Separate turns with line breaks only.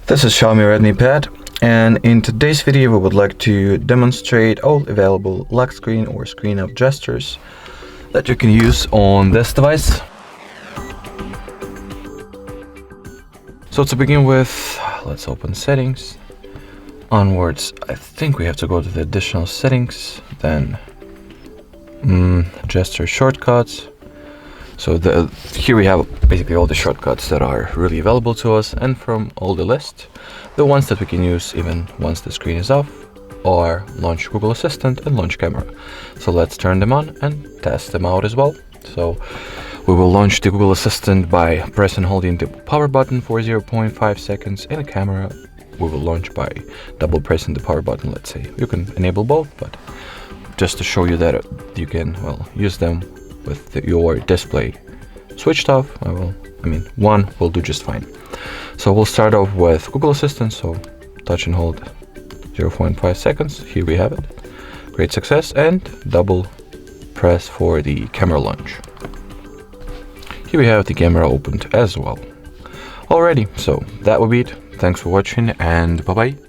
This is Xiaomi Redmi Pad, and in today's video we would like to demonstrate all available lock screen or screen up gestures that you can use on this device. So to begin with, let's open settings. Onwards, I think we have to go to the additional settings, then gesture shortcuts. So here we have basically all the shortcuts that are really available to us, and from all the list, the ones that we can use even once the screen is off are Launch Google Assistant and Launch Camera. So let's turn them on and test them out as well. So we will launch the Google Assistant by pressing and holding the power button for 0.5 seconds, and a camera we will launch by double pressing the power button, let's say. You can enable both, but just to show you that you can, use them with your display switched off, one will do just fine. So we'll start off with Google Assistant, so touch and hold 0.5 seconds. Here we have it. Great success. And double press for the camera launch. Here we have the camera opened as well. Alrighty, so that will be it. Thanks for watching, and bye bye.